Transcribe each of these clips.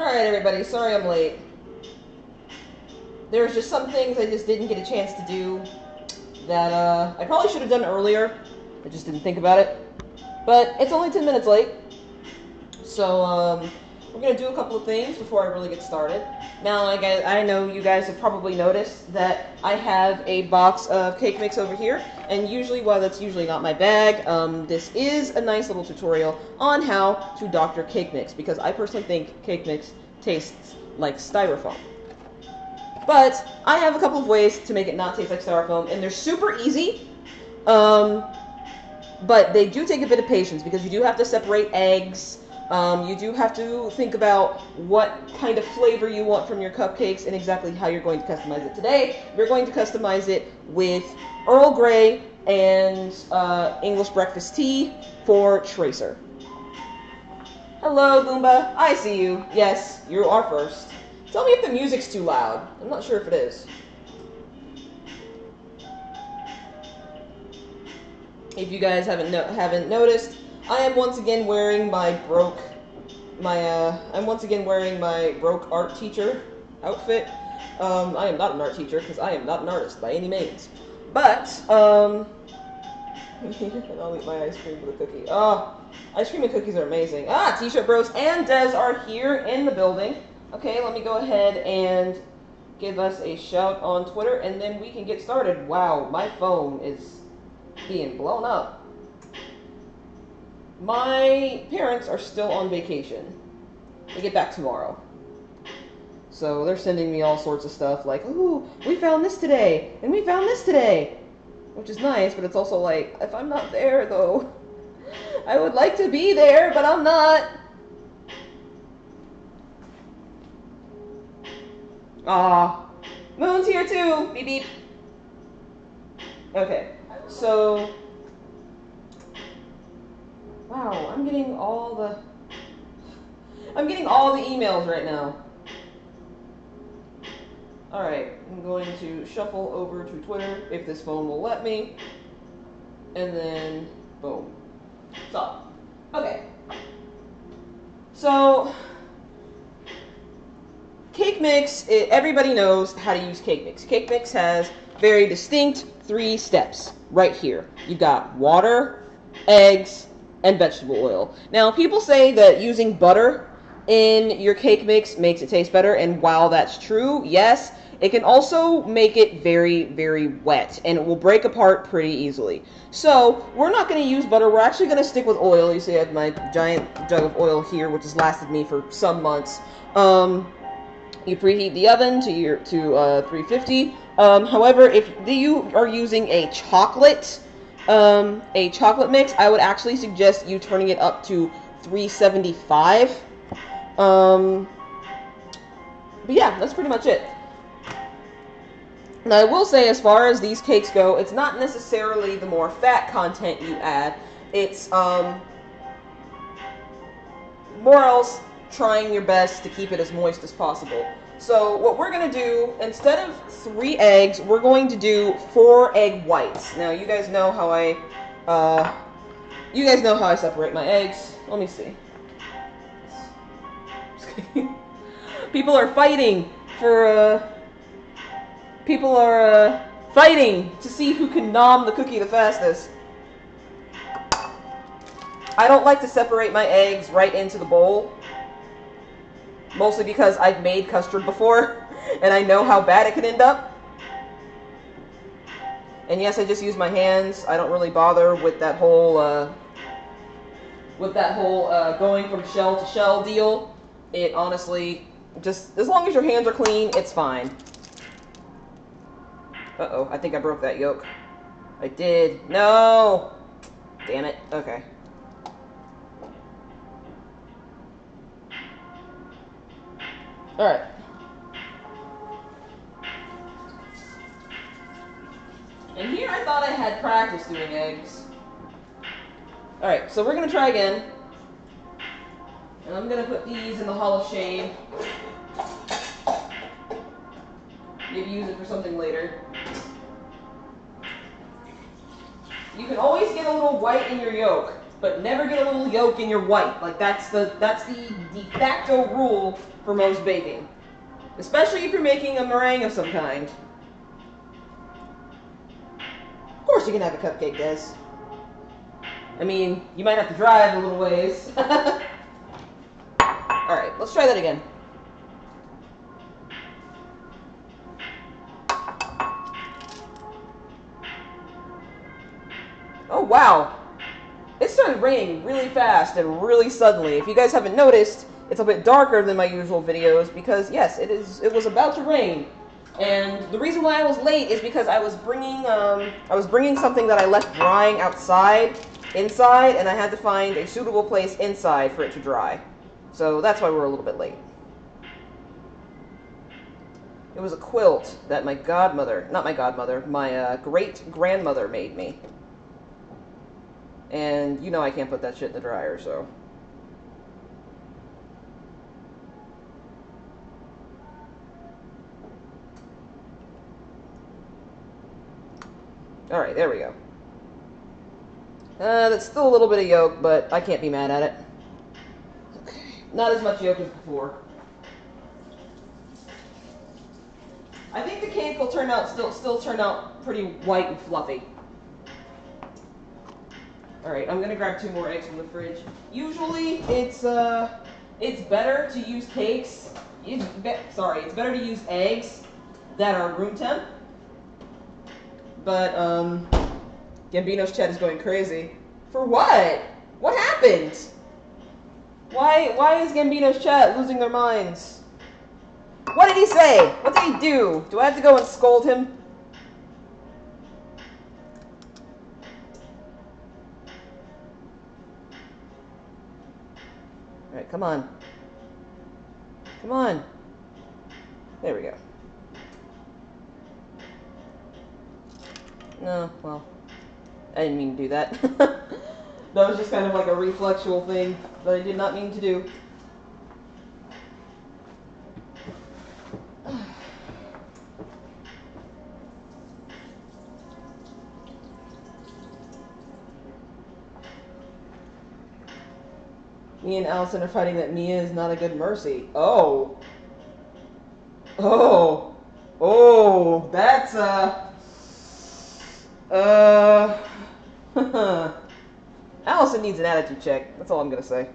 Alright, everybody, sorry I'm late. There's just some things I just didn't get a chance to do that I probably should have done earlier. I just didn't think about it. But it's only 10 minutes late. So, we're going to do a couple of things before I really get started. Now, I know you guys have probably noticed that I have a box of cake mix over here. And usually, while that's usually not my bag, this is a nice little tutorial on how to doctor cake mix. Because I personally think cake mix tastes like styrofoam. But I have a couple of ways to make it not taste like styrofoam. And they're super easy. But they do take a bit of patience because you do have to separate eggs. You do have to think about what kind of flavor you want from your cupcakes and exactly how you're going to customize it. Today, we're going to customize it with Earl Grey and English breakfast tea for Tracer. Hello, Goomba. I see you. Yes, you are first. Tell me if the music's too loud. I'm not sure if it is. If you guys haven't noticed, I am once again wearing my broke art teacher outfit. I am not an art teacher because I am not an artist by any means. But I'll eat my ice cream with a cookie. Oh, ice cream and cookies are amazing. Ah, T-shirt bros and Des are here in the building. Okay, let me go ahead and give us a shout on Twitter, and then we can get started. Wow, my phone is being blown up. My parents are still on vacation. They get back tomorrow. So they're sending me all sorts of stuff like, ooh, we found this today, and we found this today. Which is nice, but it's also like, if I'm not there, though, I would like to be there, but I'm not. Ah, Moon's here too. Beep beep. Okay, so wow, I'm getting all the emails right now. All right, I'm going to shuffle over to Twitter if this phone will let me, and then boom. So, okay. So, cake mix, everybody knows how to use cake mix. Cake mix has very distinct 3 steps right here. You've got water, eggs, and vegetable oil. Now, people say that using butter in your cake mix makes it taste better, and while that's true, yes, it can also make it very, very wet, and it will break apart pretty easily. So, we're not going to use butter, we're actually going to stick with oil. You see I have my giant jug of oil here, which has lasted me for some months. You preheat the oven to 350. However, if you are using a chocolate mix, I would actually suggest you turning it up to 375. But yeah, that's pretty much it. Now, I will say, as far as these cakes go, it's not necessarily the more fat content you add. It's more else trying your best to keep it as moist as possible. So what we're going to do, instead of 3 eggs, we're going to do 4 egg whites. Now, you guys know how I separate my eggs. Let me see. People are fighting for fighting to see who can nom the cookie the fastest. I don't like to separate my eggs right into the bowl. Mostly because I've made custard before, and I know how bad it can end up. And yes, I just use my hands. I don't really bother with that whole going from shell to shell deal. It honestly, just as long as your hands are clean, it's fine. Uh-oh, I think I broke that yolk. I did. No! Damn it. Okay. Alright. And here I thought I had practice doing eggs. Alright, so we're going to try again. And I'm going to put these in the Hall of Shame. Maybe use it for something later. You can always get a little white in your yolk. but never get a little yolk in your white. Like that's the de facto rule for most baking, especially if you're making a meringue of some kind. Of course, you can have a cupcake, Des. I mean, you might have to drive a little ways. All right, let's try that again. Oh, wow. It started raining really fast and really suddenly. If you guys haven't noticed, it's a bit darker than my usual videos because, yes, it was about to rain. And the reason why I was late is because I was bringing something that I left drying inside, and I had to find a suitable place inside for it to dry. So that's why we're a little bit late. It was a quilt that my great-grandmother made me. And you know I can't put that shit in the dryer, so. Alright, there we go. That's still a little bit of yolk, but I can't be mad at it. Okay. Not as much yolk as before. I think the cake will still turn out pretty white and fluffy. Alright, I'm gonna grab 2 more eggs from the fridge. Usually, it's better to use cakes. It's better to use eggs that are room temp. But, Gambino's chat is going crazy. For what? What happened? Why is Gambino's chat losing their minds? What did he say? What did he do? Do I have to go and scold him? Alright, come on. Come on. There we go. No, well, I didn't mean to do that. That was just kind of like a reflexual thing that I did not mean to do. Me and Allison are fighting that Mia is not a good Mercy. Oh. Oh. Oh, that's, Allison needs an attitude check. That's all I'm gonna say.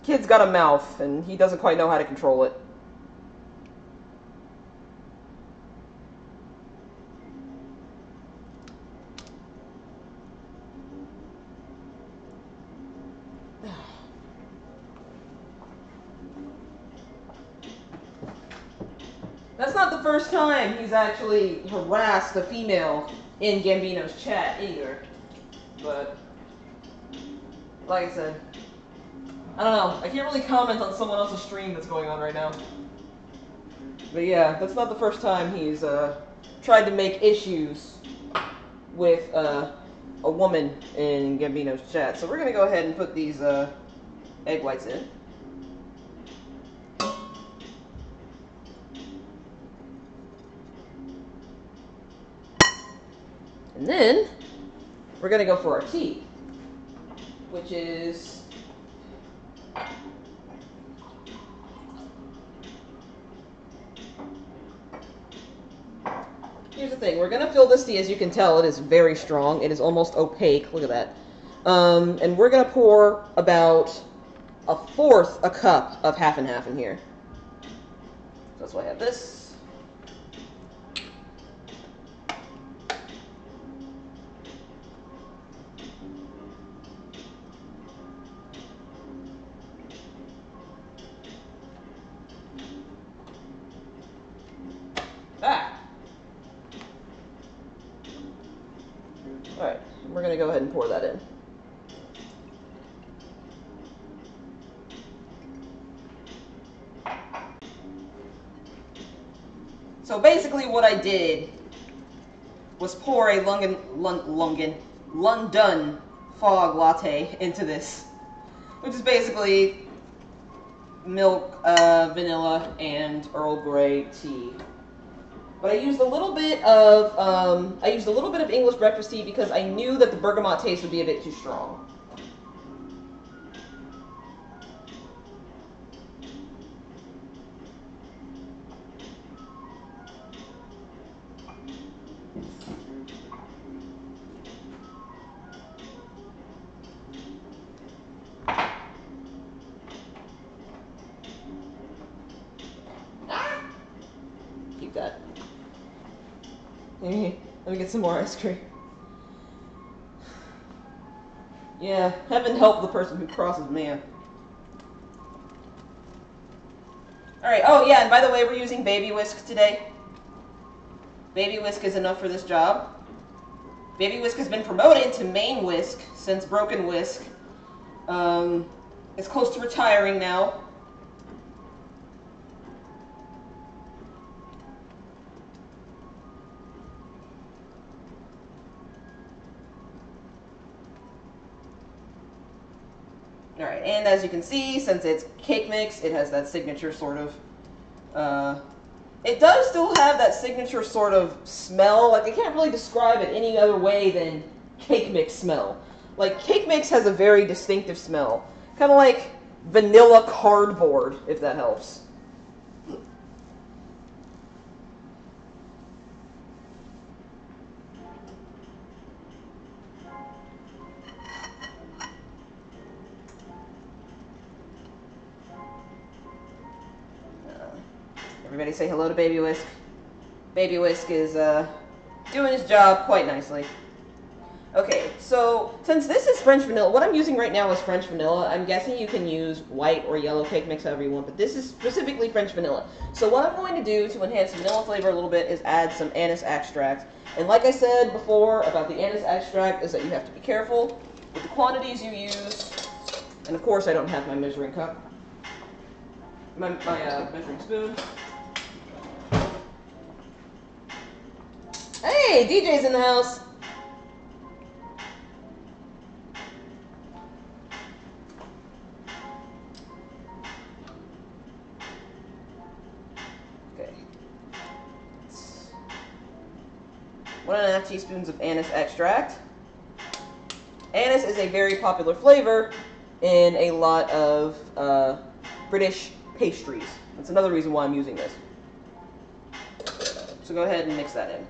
Kid's got a mouth, and he doesn't quite know how to control it. That's not the first time he's actually harassed a female in Gambino's chat either. But, like I said, I don't know. I can't really comment on someone else's stream that's going on right now. But yeah, that's not the first time he's tried to make issues with a woman in Gambino's chat. So we're going to go ahead and put these egg whites in. And then, we're going to go for our tea, which is here's the thing. We're going to fill this tea. As you can tell, it is very strong. It is almost opaque. Look at that. And we're going to pour about 1/4 a cup of half and half in here. So that's why I have this. Alright, we're going to go ahead and pour that in. So basically what I did was pour a London fog latte into this, which is basically milk, vanilla, and Earl Grey tea. But I used a little bit of English breakfast tea because I knew that the bergamot taste would be a bit too strong. Keep that. Let me get some more ice cream. Yeah, heaven help the person who crosses man. Alright, oh yeah, and by the way, we're using Baby Whisk today. Baby Whisk is enough for this job. Baby Whisk has been promoted to main Whisk since Broken Whisk. It's close to retiring now. Alright, and as you can see, since it's cake mix, it has that signature sort of, it does still have that signature sort of smell. Like, I can't really describe it any other way than cake mix smell. Like, cake mix has a very distinctive smell. Kind of like vanilla cardboard, if that helps. Everybody say hello to Baby Whisk. Baby Whisk is doing his job quite nicely. Okay, so since this is French vanilla, what I'm using right now is French vanilla. I'm guessing you can use white or yellow cake mix however you want, but this is specifically French vanilla. So what I'm going to do to enhance the vanilla flavor a little bit is add some anise extract. And like I said before about the anise extract is that you have to be careful with the quantities you use. And of course I don't have my measuring cup. My measuring spoon. Hey, DJ's in the house. Okay. 1.5 teaspoons of anise extract. Anise is a very popular flavor in a lot of British pastries. That's another reason why I'm using this. So go ahead and mix that in.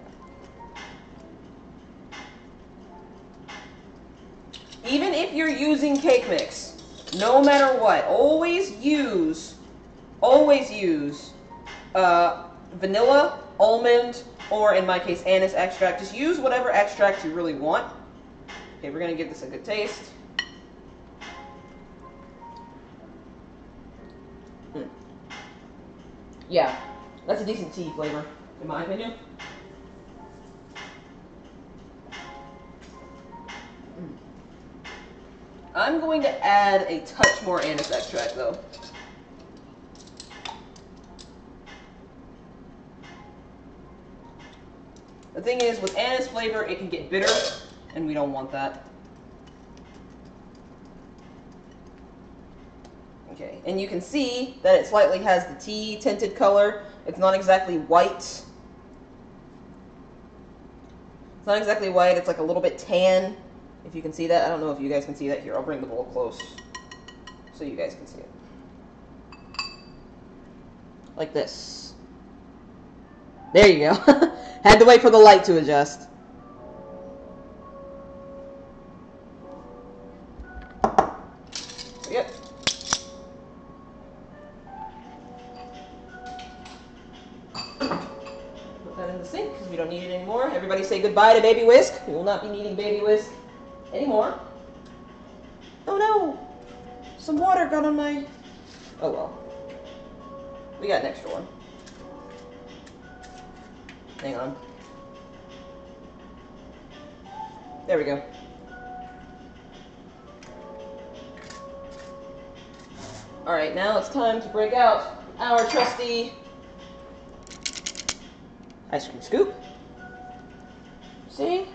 Even if you're using cake mix, no matter what, always use vanilla, almond, or in my case, anise extract. Just use whatever extract you really want. Okay, we're gonna give this a good taste. Yeah, that's a decent tea flavor, in my opinion. I'm going to add a touch more anise extract, though. The thing is, with anise flavor, it can get bitter, and we don't want that. Okay, and you can see that it slightly has the tea tinted color. It's not exactly white. It's not exactly white, it's like a little bit tan. If you can see that. I don't know if you guys can see that. Here, I'll bring the bowl close so you guys can see it. Like this. There you go. Had to wait for the light to adjust. Yep. Put that in the sink because we don't need it anymore. Everybody say goodbye to Baby Whisk. We will not be needing Baby Whisk anymore. Oh no! Some water got on my... Oh well. We got an extra one. Hang on. There we go. Alright, now it's time to break out our trusty ice cream scoop. See?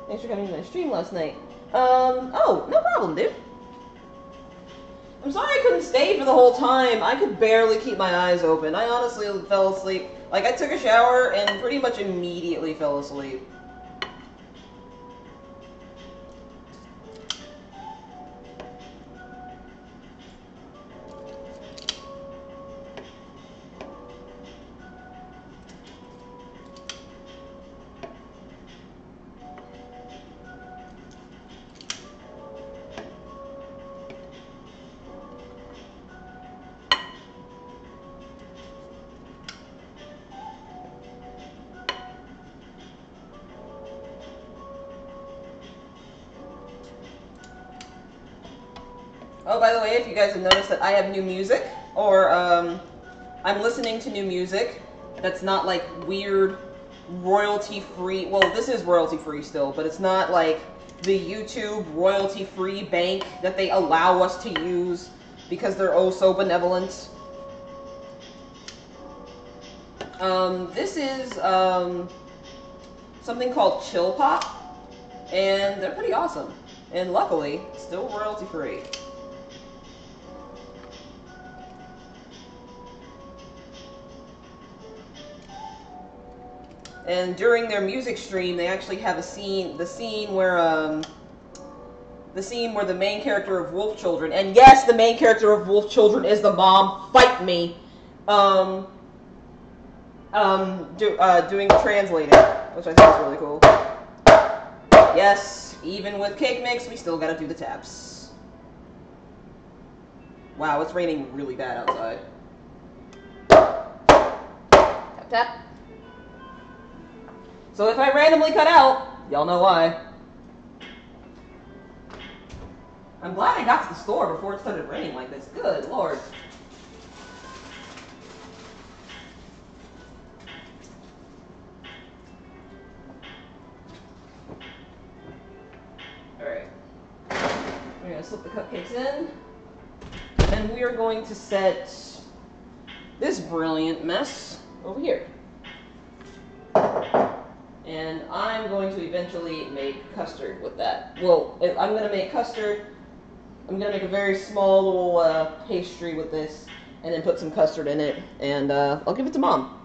Thanks for coming to my stream last night. Oh, no problem, dude. I'm sorry I couldn't stay for the whole time. I could barely keep my eyes open. I honestly fell asleep. Like, I took a shower and pretty much immediately fell asleep. Oh, by the way, if you guys have noticed that I have new music, or I'm listening to new music that's not like weird royalty-free. Well, this is royalty-free still, but it's not like the YouTube royalty-free bank that they allow us to use because they're oh so benevolent. This is something called Chill Pop, and they're pretty awesome. And luckily, still royalty-free. And during their music stream, they actually have a scene, the scene where the main character of Wolf Children, and yes, the main character of Wolf Children is the mom, fight me, doing the translating, which I think is really cool. Yes, even with Cake Mix, we still gotta do the taps. Wow, it's raining really bad outside. Tap, tap. So if I randomly cut out, y'all know why. I'm glad I got to the store before it started raining like this. Good lord. Alright. We're going to slip the cupcakes in. And we are going to set this brilliant mess over here. And I'm going to eventually make custard with that. Well, I'm going to make custard. I'm going to make a very small little pastry with this, and then put some custard in it, and I'll give it to Mom.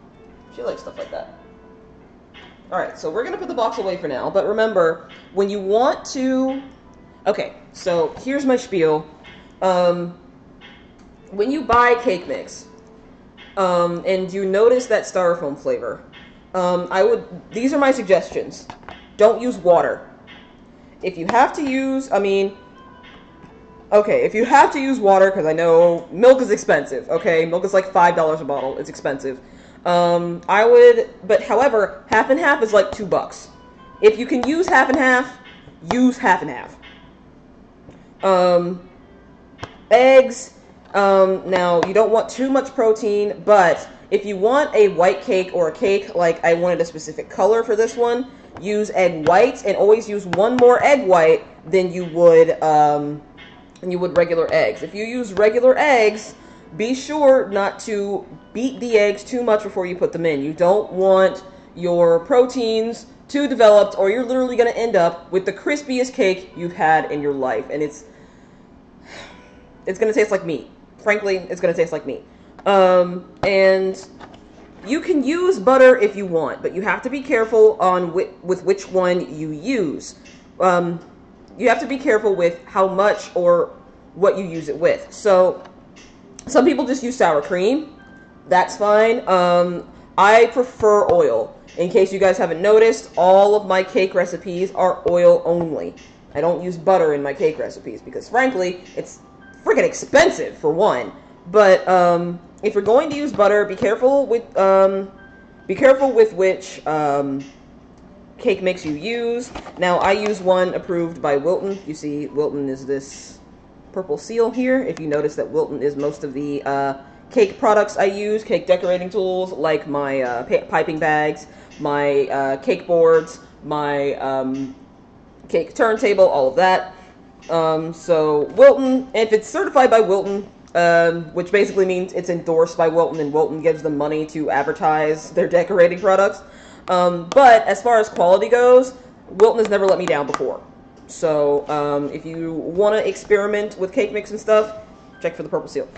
She likes stuff like that. Alright, so we're going to put the box away for now, but remember, when you want to... Okay, so here's my spiel. When you buy Cake Mix, and you notice that styrofoam flavor, these are my suggestions. Don't use water. If you have to use, if you have to use water, because I know milk is expensive, okay? Milk is like $5 a bottle. It's expensive. But however, half and half is like $2. If you can use half and half, use half and half. Eggs, now you don't want too much protein, but if you want a white cake or a cake, like I wanted a specific color for this one, use egg whites, and always use one more egg white than you would regular eggs. If you use regular eggs, be sure not to beat the eggs too much before you put them in. You don't want your proteins too developed, or you're literally going to end up with the crispiest cake you've had in your life, and it's going to taste like meat. Frankly, it's going to taste like meat. And you can use butter if you want, but you have to be careful on with which one you use. You have to be careful with how much or what you use it with. So, some people just use sour cream. That's fine. I prefer oil. In case you guys haven't noticed, all of my cake recipes are oil only. I don't use butter in my cake recipes because, frankly, it's freaking expensive, for one. But, if you're going to use butter, be careful with which cake mix you use. Now, I use one approved by Wilton. You see, Wilton is this purple seal here. If you notice that Wilton is most of the cake products I use, cake decorating tools, like my piping bags, my cake boards, my cake turntable, all of that. So, Wilton, if it's certified by Wilton, which basically means it's endorsed by Wilton, and Wilton gives them money to advertise their decorating products. But as far as quality goes, Wilton has never let me down before. So, if you want to experiment with cake mix and stuff, Check for the purple seal.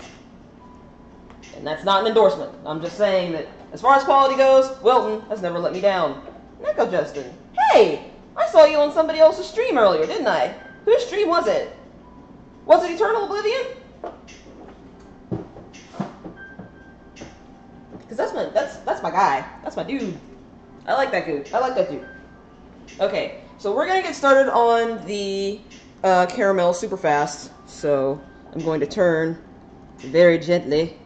And that's not an endorsement. I'm just saying that as far as quality goes, Wilton has never let me down. Neko Justin. Hey! I saw you on somebody else's stream earlier, didn't I? Whose stream was it? Was it Eternal Oblivion? Because that's my guy. That's my dude. I like that dude. I like that dude. Okay, so we're gonna get started on the caramel super fast. So I'm going to turn very gently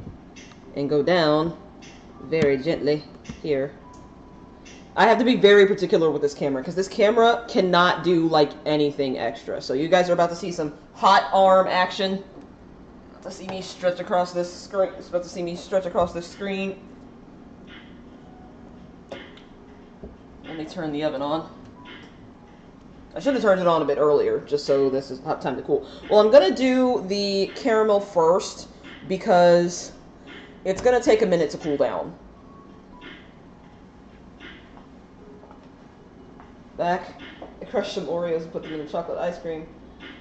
and go down very gently here. I have to be very particular with this camera because this camera cannot do like anything extra. So you guys are about to see some hot arm action. About to see me stretch across this screen. It's about to see me stretch across this screen. Let me turn the oven on. I should have turned it on a bit earlier, just so this is have time to cool. Well, I'm gonna do the caramel first because it's gonna take a minute to cool down. Back, I crushed some Oreos and put them in the chocolate ice cream.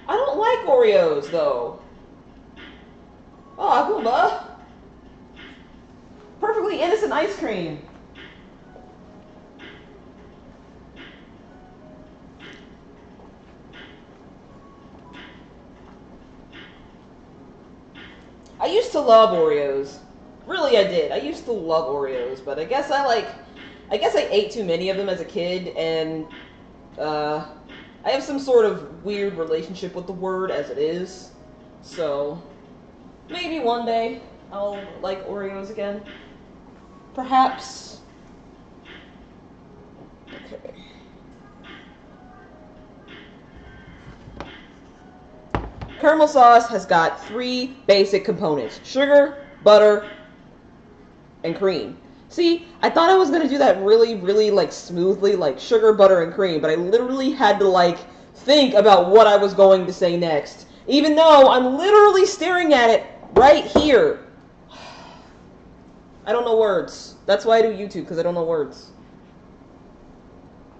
I don't like Oreos though. Oh, Goomba! Perfectly innocent ice cream. I used to love Oreos. Really, I did. I used to love Oreos, but I guess I ate too many of them as a kid, and I have some sort of weird relationship with the word as it is. So maybe one day I'll like Oreos again. Perhaps. Okay. Caramel sauce has got 3 basic components: sugar, butter, and cream. See, I thought I was going to do that really, really, like, smoothly, like sugar, butter, and cream, but I literally had to, like, think about what I was going to say next, even though I'm literally staring at it right here. I don't know words. That's why I do YouTube, because I don't know words.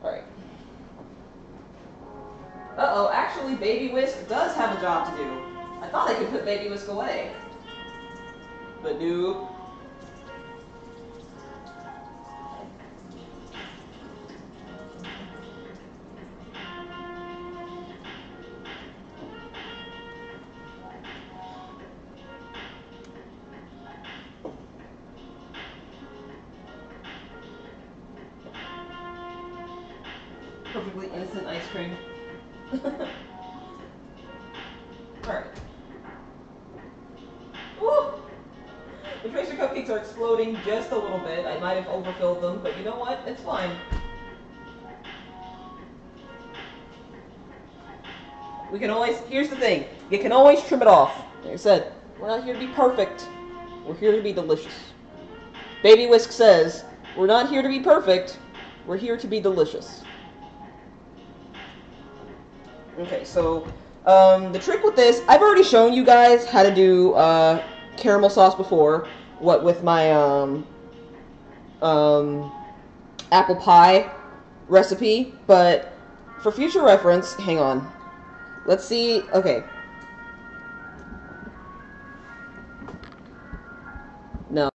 Alright. Uh-oh, actually, Baby Whisk does have a job to do. I thought I could put Baby Whisk away. But nope. Perfectly innocent ice cream. Alright. Woo! The Tracer Cupcakes are exploding just a little bit. I might have overfilled them, but you know what? It's fine. We can always, here's the thing, you can always trim it off. Like I said, we're not here to be perfect. We're here to be delicious. Baby Whisk says, we're not here to be perfect. We're here to be delicious. Okay, so the trick with this, I've already shown you guys how to do caramel sauce before, what with my apple pie recipe, but for future reference, hang on. Let's see, okay. No.